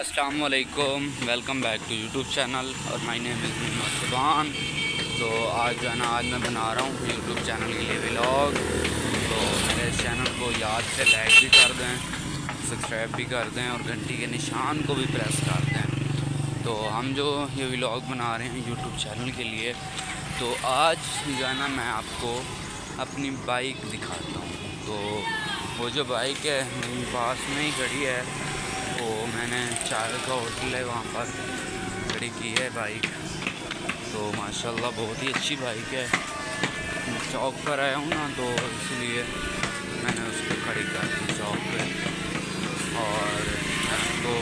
अस्सलाम वालेकुम, welcome back to YouTube channel और my name is Mohammad Subhan. तो आज जो है ना, आज मैं बना रहा हूँ यूट्यूब चैनल के लिए व्लॉग। तो मेरे इस चैनल को याद से लाइक भी कर दें, सब्सक्राइब भी कर दें और घंटी के निशान को भी प्रेस कर दें। तो हम जो ये व्लॉग बना रहे हैं यूट्यूब चैनल के लिए, तो आज जो है ना मैं आपको अपनी बाइक दिखाता हूँ। तो वो जो बाइक है मेरे पास में ही खड़ी है, तो मैंने चाय का होटल है वहाँ पर खड़ी की है बाइक। तो माशाल्लाह बहुत ही अच्छी बाइक है। चौक पर आया हूँ ना, तो इसलिए मैंने उसको खड़ी कर दी चौक पे। और तो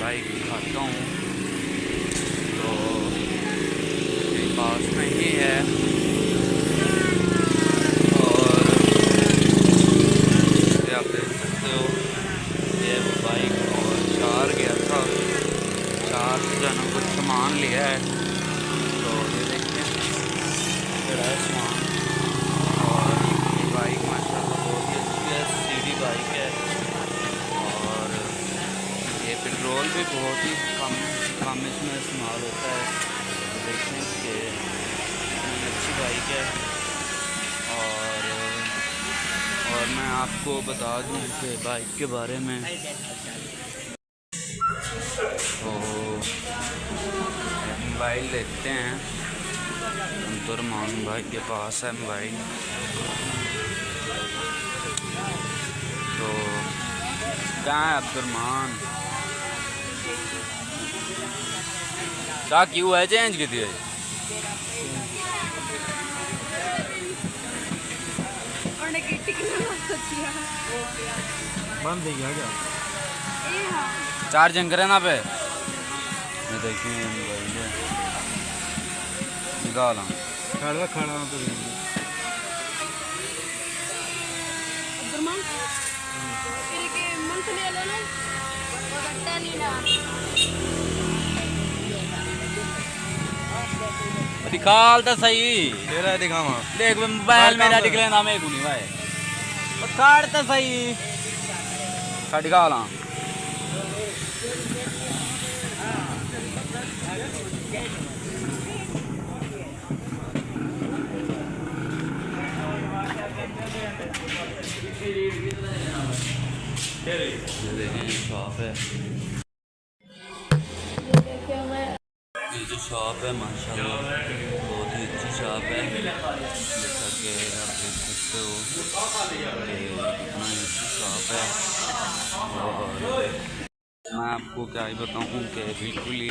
बाइक दिखाता हूँ, तो मेरे पास में ही है। और ये आप देख सकते हो, ये बाइक और चार गया था, चार जो है कुछ सामान लिया है। तो ये देखिए बड़ा है सामान। और ये बाइक माशाल्लाह बहुत ही अच्छी है, सीडी बाइक है। और ये पेट्रोल भी बहुत ही कम इसमें इस्तेमाल होता है। तो देखें कि अच्छी बाइक है। और मैं आपको बता दूं कि बाइक के बारे में, तो मोबाइल देखते हैं। अब्दुर्रहमान भाई के पास है मोबाइल। तो कहाँ है अब्दुर्रहमान? क्या क्यों है चेंज की थी? बंद है क्या? चार्जिंग करें ना पे। ये देखिए मोबाइल है, निकाल खड़ा खड़ा तो निकाल तो सही। तेरा दिखावा देख मोबाइल मेरा निकले ना, मेरे को नहीं भाई। काट तो सही, निकाल। देखें शॉप है, ये जो शॉप है माशाल्लाह बहुत ही अच्छी शॉप है। जैसा कि आप देख सकते हो कितना अच्छी शॉप है। और मैं आपको क्या ही बताऊँ कि बिल्कुल ही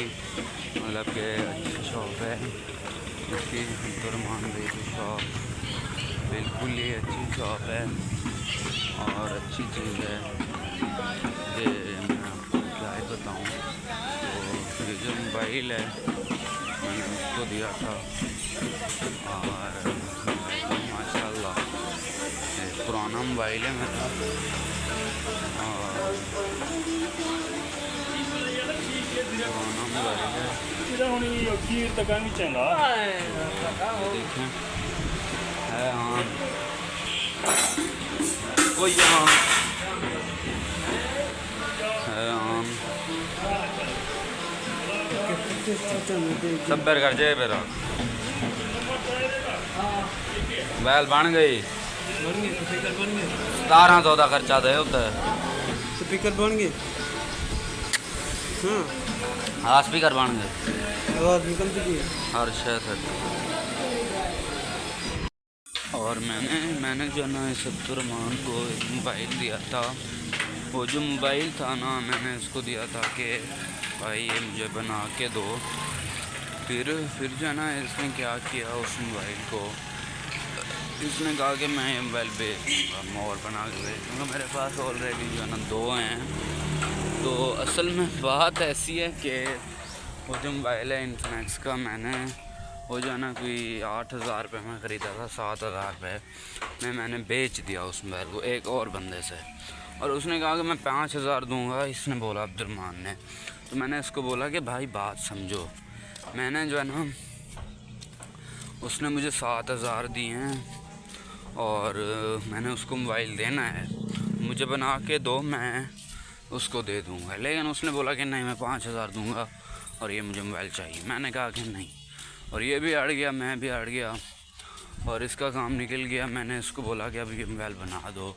मतलब कि अच्छी शॉप है। इसकी अब्दुर्रहमान भाई की शॉप बिल्कुल ही अच्छी शॉप है और अच्छी चीज़ है। ये मैं आपको क्या ही बताऊँ। तो ये जो मोबाइल है मैंने उसको दिया था, और माशाल्लाह ये पुराना मोबाइल है मेरा। और पुराना मोबाइल है, देखें है हाँ कोई हाँ है आम सब्बर कर जाए मेरा बैल बन गई। 1700 का खर्चा दे होता है। स्पीकर बन गए। हाँ स्पीकर बन गए, आवाज़ निकलती है हर शहर। और मैंने जो ना इस अब्दुर्रहमान को एक मोबाइल दिया था। वो जो मोबाइल था ना, मैंने इसको दिया था कि भाई ये मुझे बना के दो। फिर जो है ना इसने क्या किया, उस मोबाइल को इसने कहा कि मैं ये मोबाइल बेचूँगा, और बना के बेचूँगा। मेरे पास ऑलरेडी जो है ना 2 हैं। तो असल में बात ऐसी है कि वो जो मोबाइल है इन्फिनिक्स का, मैंने वो जो है ना कोई 8000 रुपये में ख़रीदा था, 7000 रुपये में मैंने बेच दिया उस मोबाइल को एक और बंदे से। और उसने कहा कि मैं 5000 दूंगा, इसने बोला अब्दुर्रहमान ने। तो मैंने इसको बोला कि भाई बात समझो। मैंने जो है ना, उसने मुझे 7000 दिए हैं और मैंने उसको मोबाइल देना है, मुझे बना के दो, मैं उसको दे दूँगा, लेकिन उसने बोला कि नहीं मैं 5,000 दूँगा और ये मुझे मोबाइल चाहिए। मैंने कहा कि नहीं, और ये भी अड़ गया, मैं भी अड़ गया और इसका काम निकल गया। मैंने इसको बोला कि अभी ये मोबाइल बना दो,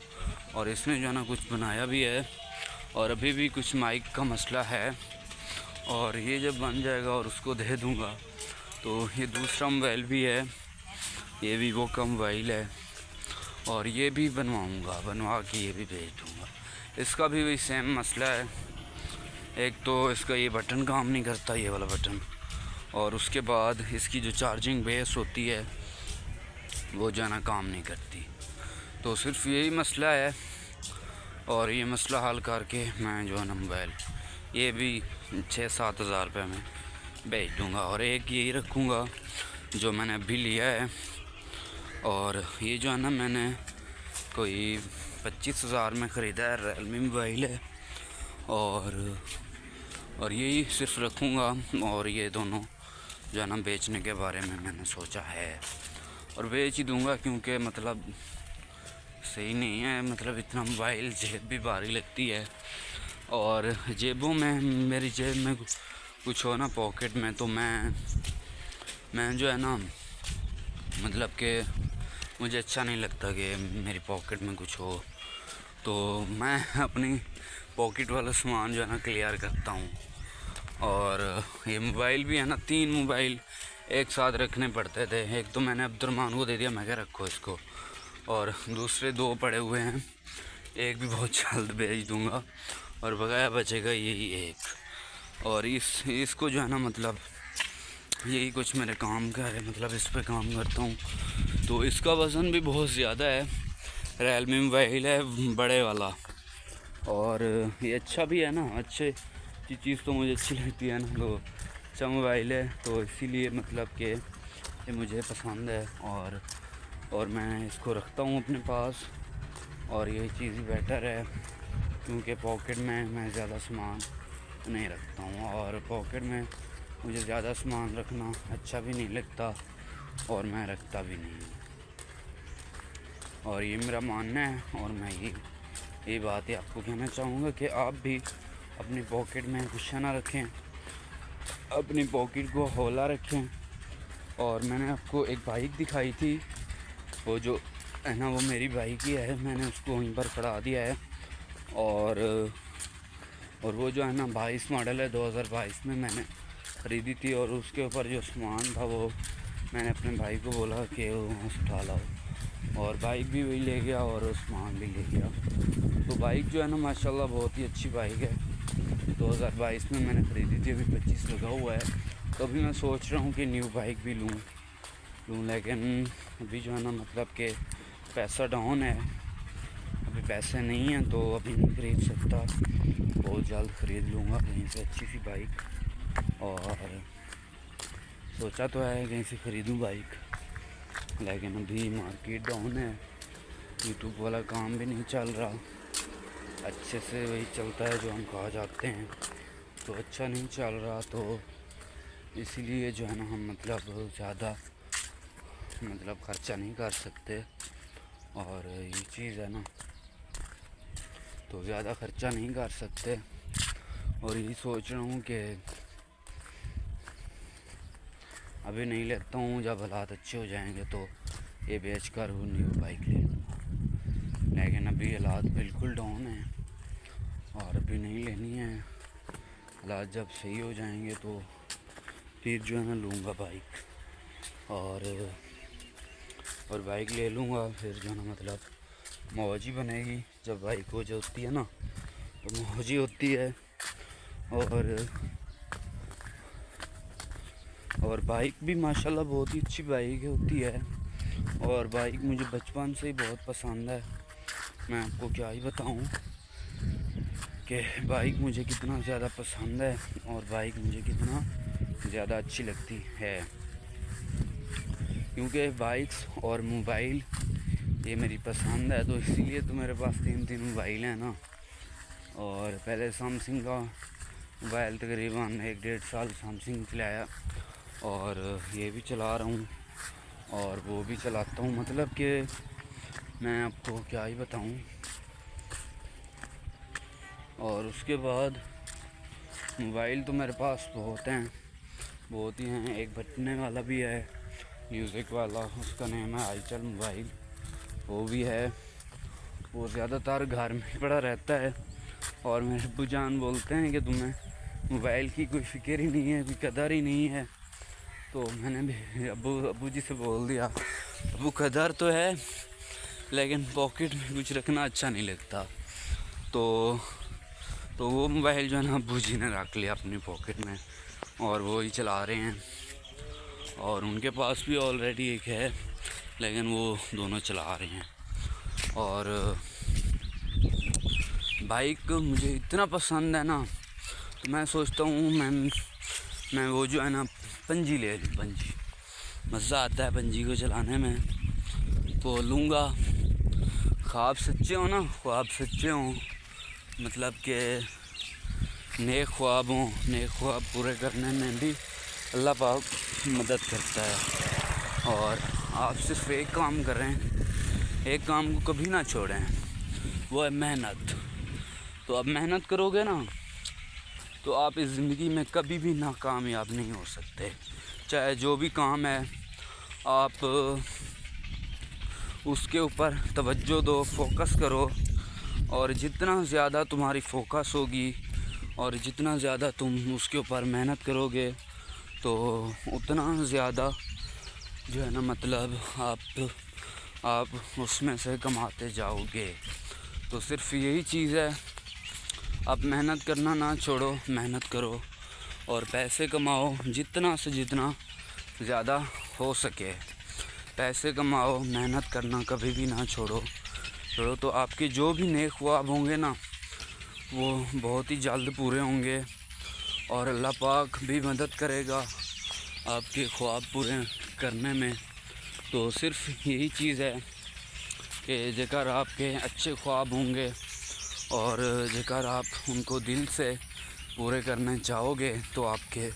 और इसने जो है ना कुछ बनाया भी है, और अभी भी कुछ माइक का मसला है, और ये जब बन जाएगा और उसको दे दूँगा तो ये दूसरा मोबाइल भी है, ये वीवो का मोबाइल है, और ये भी बनवाऊँगा, बनवा के ये भी भेज दूँगा। इसका भी वही सेम मसला है, एक तो इसका ये बटन काम नहीं करता, ये वाला बटन, और उसके बाद इसकी जो चार्जिंग बेस होती है वो जो है ना काम नहीं करती। तो सिर्फ यही मसला है, और ये मसला हल करके मैं जो है ना मोबाइल ये भी 6-7 हज़ार रुपये में बेच दूँगा, और एक यही रखूँगा जो मैंने अभी लिया है। और ये जो है ना मैंने कोई 25,000 में ख़रीदा है, रियलमी मोबाइल है, और यही सिर्फ रखूँगा। और ये दोनों जो है ना बेचने के बारे में मैंने सोचा है, और बेच ही दूँगा, क्योंकि मतलब सही नहीं है, मतलब इतना मोबाइल जेब भी भारी लगती है, और जेबों में मेरी जेब में कुछ हो ना पॉकेट में, तो मैं जो है ना मतलब कि मुझे अच्छा नहीं लगता कि मेरी पॉकेट में कुछ हो, तो मैं अपनी पॉकेट वाला सामान जो है ना क्लियर करता हूँ। और ये मोबाइल भी है ना, 3 मोबाइल एक साथ रखने पड़ते थे, एक तो मैंने अब्दुलरहमान को दे दिया, मैं क्या रखो इसको, और दूसरे 2 पड़े हुए हैं, एक भी बहुत जल्द भेज दूँगा, और बकाया बचेगा यही एक। और इसको जो है ना मतलब यही कुछ मेरे काम का है, मतलब इस पे काम करता हूँ। तो इसका वज़न भी बहुत ज़्यादा है, रियलमी मोबाइल है बड़े वाला, और ये अच्छा भी है ना, अच्छे चीज़ तो मुझे अच्छी लगती है ना, तो अच्छा मोबाइल है, तो इसीलिए मतलब कि ये मुझे पसंद है, और मैं इसको रखता हूँ अपने पास, और ये चीज़ ही बेटर है, क्योंकि पॉकेट में मैं ज़्यादा सामान नहीं रखता हूँ, और पॉकेट में मुझे ज़्यादा सामान रखना अच्छा भी नहीं लगता, और मैं रखता भी नहीं हूँ। और ये मेरा मानना है, और मैं ये बात ही आपको कहना चाहूँगा कि आप भी अपनी पॉकेट में कुछ ना रखें, अपनी पॉकेट को हौला रखें। और मैंने आपको एक बाइक दिखाई थी, वो जो है ना वो मेरी बाइक ही है, मैंने उसको वहीं पर खड़ा दिया है, और वो जो है ना 22 मॉडल है, 2022 में मैंने ख़रीदी थी, और उसके ऊपर जो सामान था वो मैंने अपने भाई को बोला कि वो वहाँ से उठा लाओ, और बाइक भी वही ले गया और सामान भी ले गया। तो बाइक जो है ना माशाल्लाह बहुत ही अच्छी बाइक है, 2022 में मैंने ख़रीदी थी, अभी 25 लगा हुआ है, तो अभी मैं सोच रहा हूँ कि न्यू बाइक भी लूँ, लेकिन अभी जो है ना मतलब कि पैसा डाउन है, अभी पैसे नहीं हैं, तो अभी नहीं ख़रीद सकता, बहुत जल्द ख़रीद लूँगा कहीं से अच्छी सी बाइक, और सोचा तो है कहीं से ख़रीदूँ बाइक, लेकिन अभी मार्केट डाउन है, यूट्यूब वाला काम भी नहीं चल रहा अच्छे से, वही चलता है जो हम कहा जाते हैं, तो अच्छा नहीं चल रहा, तो इसीलिए जो है ना हम मतलब ज़्यादा मतलब ख़र्चा नहीं कर सकते, और ये चीज़ है ना, तो ज़्यादा ख़र्चा नहीं कर सकते, और यही सोच रहा हूँ कि अभी नहीं लेता हूँ, जब हालात अच्छे हो जाएंगे तो ये बेच कर वो न्यू बाइक ले लूँगा, लेकिन अभी हालात बिल्कुल डाउन हैं, और अभी नहीं लेनी है, हालात जब सही हो जाएंगे तो फिर जो है ना लूँगा बाइक, और बाइक ले लूँगा, फिर जो है ना मतलब मौज ही बनेगी, जब बाइक हो जाती है ना तो मौज ही होती है, और बाइक भी माशाल्लाह बहुत ही अच्छी बाइक होती है, और बाइक मुझे बचपन से ही बहुत पसंद है, मैं आपको क्या ही बताऊं कि बाइक मुझे कितना ज़्यादा पसंद है, और बाइक मुझे कितना ज़्यादा अच्छी लगती है, क्योंकि बाइक्स और मोबाइल ये मेरी पसंद है, तो इसीलिए तो मेरे पास 3 मोबाइल हैं ना। और पहले सैमसंग का मोबाइल तकरीबन 1-1.5 साल सैमसंग चलाया, और ये भी चला रहा हूँ, और वो भी चलाता हूँ, मतलब कि मैं आपको क्या ही बताऊँ और उसके बाद मोबाइल तो मेरे पास बहुत हैं, बहुत ही हैं। एक बटने वाला भी है, म्यूज़िक वाला, उसका नेम है आईचल मोबाइल, वो भी है। वो ज़्यादातर घर में ही पड़ा रहता है। और मेरे अब्बू जान बोलते हैं कि तुम्हें मोबाइल की कोई फ़िक्र ही नहीं है, कोई कदर ही नहीं है। तो मैंने भी अब्बू जी से बोल दिया, अब्बू कदर तो है लेकिन पॉकेट में कुछ रखना अच्छा नहीं लगता। तो वो मोबाइल जो है ना अब्बू जी ने रख लिया अपनी पॉकेट में और वो ही चला रहे हैं। और उनके पास भी ऑलरेडी एक है, लेकिन वो दोनों चला रहे हैं। और बाइक मुझे इतना पसंद है ना, तो मैं सोचता हूँ मैं वो जो है ना पंजी ले लूँ। पंजी मज़ा आता है पंजी को चलाने में, तो लूँगा। ख्वाब सच्चे हो ना, ख्वाब सच्चे हों, मतलब कि नेक ख्वाब हों, नेक ख्वाब पूरे करने में भी अल्लाह पाक मदद करता है। और आप सिर्फ एक काम कर रहे हैं, एक काम को कभी ना छोड़ें, वो है मेहनत। तो अब मेहनत करोगे ना तो आप इस ज़िंदगी में कभी भी नाकामयाब नहीं हो सकते। चाहे जो भी काम है आप उसके ऊपर तवज्जो दो, फोकस करो। और जितना ज़्यादा तुम्हारी फोकस होगी और जितना ज़्यादा तुम उसके ऊपर मेहनत करोगे तो उतना ज़्यादा जो है ना मतलब आप उसमें से कमाते जाओगे। तो सिर्फ यही चीज़ है, आप मेहनत करना ना छोड़ो, मेहनत करो और पैसे कमाओ जितना से जितना ज़्यादा हो सके। पैसे कमाओ, मेहनत करना कभी भी ना छोड़ो। तो आपके जो भी नेक ख्वाब होंगे ना वो बहुत ही जल्द पूरे होंगे और अल्लाह पाक भी मदद करेगा आपके ख्वाब पूरे करने में। तो सिर्फ यही चीज़ है कि जेकर आपके अच्छे ख्वाब होंगे और जेकर आप उनको दिल से पूरे करने चाहोगे तो आपके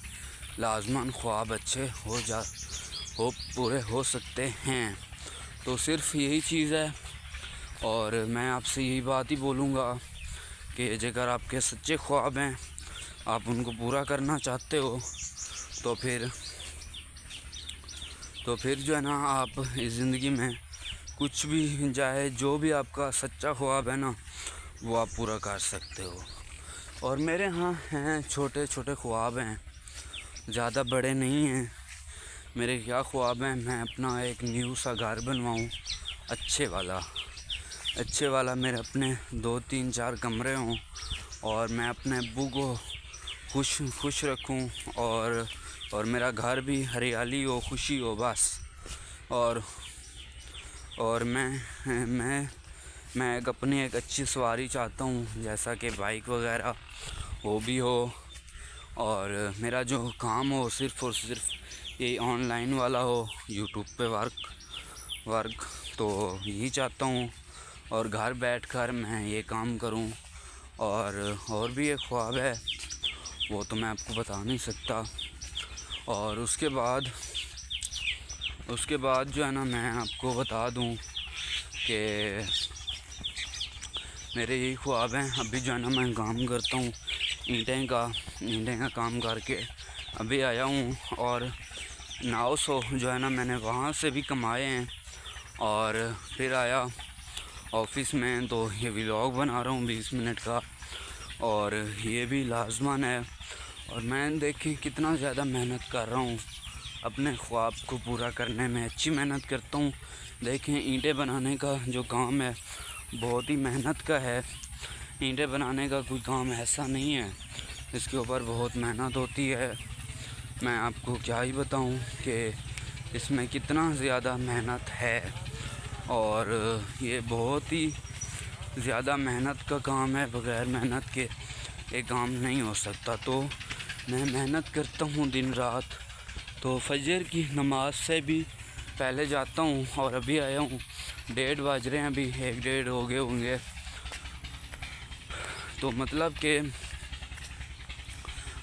लाजमन ख्वाब अच्छे पूरे हो सकते हैं। तो सिर्फ यही चीज़ है। और मैं आपसे यही बात ही बोलूँगा कि जेकर आपके सच्चे ख्वाब हैं, आप उनको पूरा करना चाहते हो, तो फिर जो है ना आप इस ज़िंदगी में कुछ भी चाहे जो भी आपका सच्चा ख्वाब है ना वो आप पूरा कर सकते हो। और मेरे यहाँ हैं छोटे छोटे ख्वाब हैं, ज़्यादा बड़े नहीं हैं। मेरे क्या ख्वाब हैं, मैं अपना एक न्यू सा घर बनवाऊँ, अच्छे वाला मेरे अपने 2-3-4 कमरे हों और मैं अपने अब्बू को खुश रखूं और मेरा घर भी हरियाली हो, खुशी हो बस। और मैं अपनी एक अच्छी सवारी चाहता हूँ, जैसा कि बाइक वगैरह वो भी हो। और मेरा जो काम हो सिर्फ़ और सिर्फ ये ऑनलाइन वाला हो, यूट्यूब पे वर्क तो यही चाहता हूँ। और घर बैठकर मैं ये काम करूँ। और भी एक ख्वाब है, वो तो मैं आपको बता नहीं सकता। और उसके बाद जो है ना मैं आपको बता दूँ कि मेरे यही ख्वाब हैं। अभी जो है ना मैं काम करता हूँ ईंटें का काम करके अभी आया हूँ। और 900 जो है ना मैंने वहाँ से भी कमाए हैं और फिर आया ऑफिस में, तो ये व्लॉग बना रहा हूँ 20 मिनट का। और ये भी लाजमान है। और मैं देखिए कितना ज़्यादा मेहनत कर रहा हूँ अपने ख्वाब को पूरा करने में, अच्छी मेहनत करता हूँ। देखें ईंटें बनाने का जो काम है बहुत ही मेहनत का है। ईंटें बनाने का कोई काम ऐसा नहीं है, इसके ऊपर बहुत मेहनत होती है। मैं आपको क्या ही बताऊं कि इसमें कितना ज़्यादा मेहनत है। और ये बहुत ही ज़्यादा मेहनत का काम है, बग़ैर मेहनत के ये काम नहीं हो सकता। तो मैं मेहनत करता हूँ दिन रात। तो फजर की नमाज से भी पहले जाता हूँ और अभी आया हूँ, 1:30 बज रहे हैं, अभी 1-1:30 हो गए होंगे। तो मतलब कि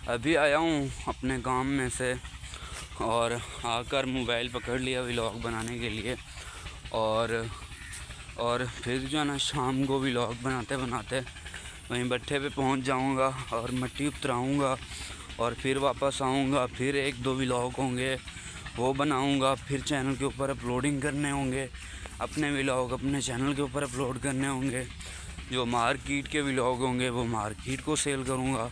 अभी आया हूँ अपने काम में से और आकर मोबाइल पकड़ लिया व्लॉग बनाने के लिए। और फिर जो है ना शाम को व्लॉग बनाते वहीं भट्ठे पे पहुंच जाऊंगा और मिट्टी उतराऊंगा और फिर वापस आऊंगा। फिर 1-2 व्लॉग होंगे वो बनाऊंगा, फिर चैनल के ऊपर अपलोडिंग करने होंगे, अपने व्लॉग अपने चैनल के ऊपर अपलोड करने होंगे। जो मार्केट के व्लॉग होंगे वो मार्केट को सेल करूंगा।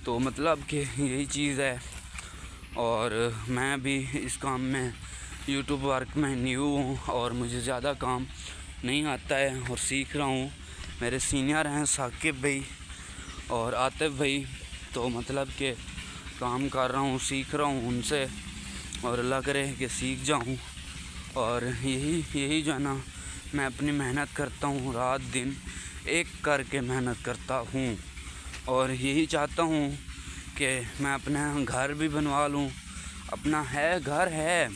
तो मतलब कि यही चीज़ है। और मैं भी इस काम में यूट्यूब वर्क में न्यू हूँ और मुझे ज़्यादा काम नहीं आता है और सीख रहा हूँ। मेरे सीनियर हैं साकिब भाई और आतिफ भाई, तो मतलब कि काम कर रहा हूँ, सीख रहा हूँ उनसे और अल्लाह करे कि सीख जाऊँ। और यही जो है ना, मैं अपनी मेहनत करता हूँ, रात दिन एक करके मेहनत करता हूँ और यही चाहता हूँ कि मैं अपना घर भी बनवा लूँ। अपना घर है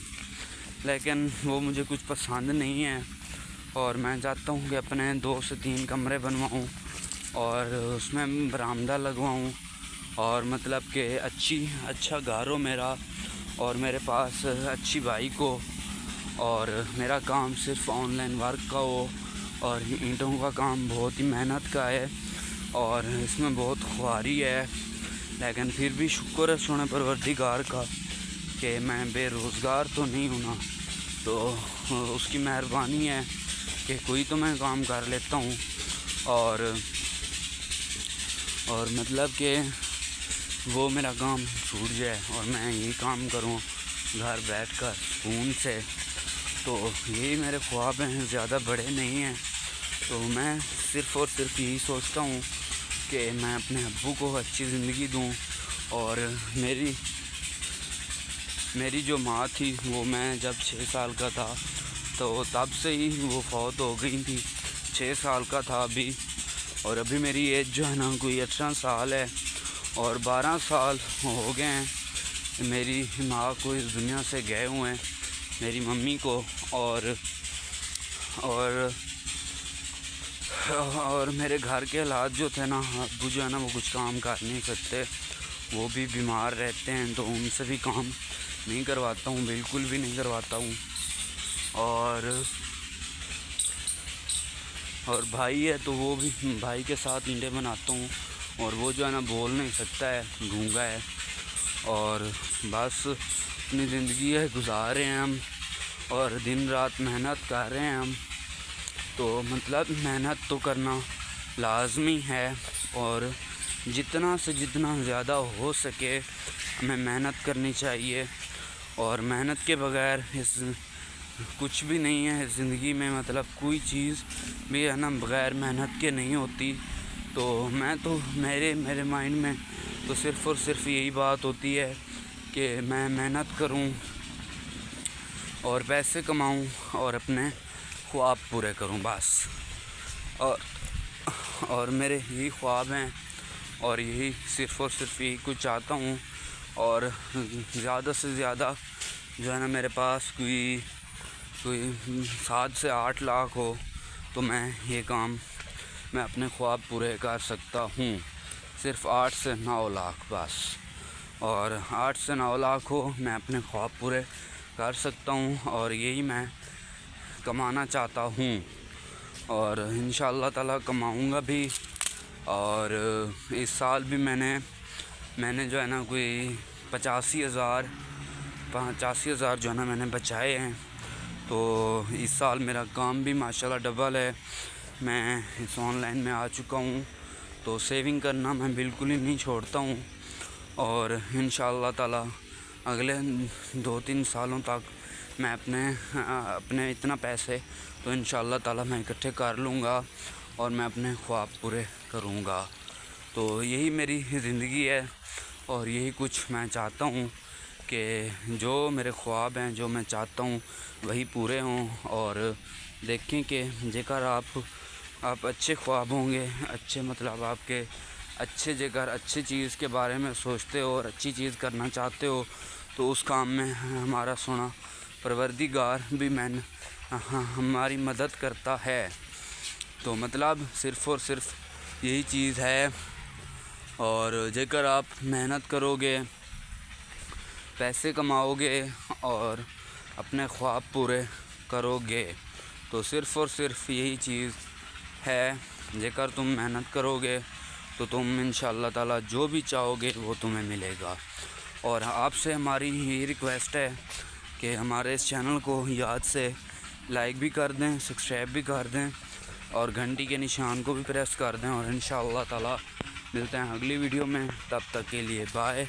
लेकिन वो मुझे कुछ पसंद नहीं है और मैं चाहता हूँ कि अपने 2 से 3 कमरे बनवाऊँ और उसमें बरामदा लगवाऊँ और मतलब कि अच्छा घर हो मेरा और मेरे पास अच्छी बाइक हो और मेरा काम सिर्फ ऑनलाइन वर्क का हो। और ईंटों का काम बहुत ही मेहनत का है और इसमें बहुत ख्वारी है, लेकिन फिर भी शुक्र है सोने परवरदिगार का कि मैं बेरोज़गार तो नहीं हूँ ना। तो उसकी मेहरबानी है कि कोई तो मैं काम कर लेता हूँ और मतलब कि वो मेरा काम छूट जाए और मैं यही काम करूँ घर बैठकर सुकून से। तो यही मेरे ख्वाब हैं, ज़्यादा बड़े नहीं हैं। तो मैं सिर्फ़ और सिर्फ यही सोचता हूँ कि मैं अपने अब्बू को अच्छी ज़िंदगी दूँ। और मेरी जो माँ थी वो मैं जब 6 साल का था तो तब से ही वो फौत हो गई थी। 6 साल का था अभी, और अभी मेरी एज जो है ना कोई 18 साल है और 12 साल हो गए हैं मेरी माँ को इस दुनिया से गए हुए हैं, मेरी मम्मी को। और मेरे घर के हालात जो थे ना, अब्बू जो है ना वो कुछ काम कर नहीं सकते, वो भी बीमार रहते हैं, तो उनसे भी काम नहीं करवाता हूँ, बिल्कुल भी नहीं करवाता हूँ। और भाई है तो वो भी भाई के साथ ईंटें बनाता हूँ और वो जो है ना बोल नहीं सकता है, गूंगा है। और बस अपनी ज़िंदगी है गुजार रहे हैं हम और दिन रात मेहनत कर रहे हैं हम। तो मतलब मेहनत तो करना लाजमी है और जितना से जितना ज़्यादा हो सके हमें मेहनत करनी चाहिए। और मेहनत के बगैर कुछ भी नहीं है ज़िंदगी में, मतलब कोई चीज़ भी है ना बगैर मेहनत के नहीं होती। तो मैं तो मेरे माइंड में तो सिर्फ़ और सिर्फ यही बात होती है कि मैं मेहनत करूं और पैसे कमाऊं और अपने ख्वाब पूरे करूं बस। और मेरे यही ख्वाब हैं और यही सिर्फ़ और सिर्फ यही कुछ चाहता हूं। और ज़्यादा से ज़्यादा जो है ना मेरे पास कोई 7 से 8 लाख हो तो मैं अपने ख्वाब पूरे कर सकता हूँ। सिर्फ़ 8 से 9 लाख बस, और 8 से 9 लाख हो मैं अपने ख्वाब पूरे कर सकता हूँ और यही मैं कमाना चाहता हूँ और इंशाअल्लाह ताला कमाऊँगा भी। और इस साल भी मैंने जो है ना कोई 85,000 जो है ना मैंने बचाए हैं। तो इस साल मेरा काम भी माशाल्लाह डबल है, मैं इस ऑनलाइन में आ चुका हूँ। तो सेविंग करना मैं बिल्कुल ही नहीं छोड़ता हूँ और इंशाअल्लाह ताला अगले 2-3 सालों तक मैं अपने इतना पैसे तो इंशाअल्लाह ताला मैं इकट्ठे कर लूँगा और मैं अपने ख्वाब पूरे करूँगा। तो यही मेरी ज़िंदगी है और यही कुछ मैं चाहता हूँ कि जो मेरे ख्वाब हैं, जो मैं चाहता हूँ वही पूरे हों। और देखें कि जेकर आप अच्छे ख्वाब होंगे, अच्छे मतलब आपके जेकर अच्छी चीज़ के बारे में सोचते हो और अच्छी चीज़ करना चाहते हो तो उस काम में हमारा सोना परवरदिगार भी हमारी मदद करता है। तो मतलब सिर्फ़ और सिर्फ यही चीज़ है। और जेकर आप मेहनत करोगे, पैसे कमाओगे और अपने ख्वाब पूरे करोगे तो सिर्फ़ और सिर्फ यही चीज़ है। जेकर तुम मेहनत करोगे तो तुम इंशाअल्लाह ताला जो भी चाहोगे वो तुम्हें मिलेगा। और आपसे हमारी ये रिक्वेस्ट है कि हमारे इस चैनल को याद से लाइक भी कर दें, सब्सक्राइब भी कर दें और घंटी के निशान को भी प्रेस कर दें। और इंशाअल्लाह ताला मिलते हैं अगली वीडियो में, तब तक के लिए बाय।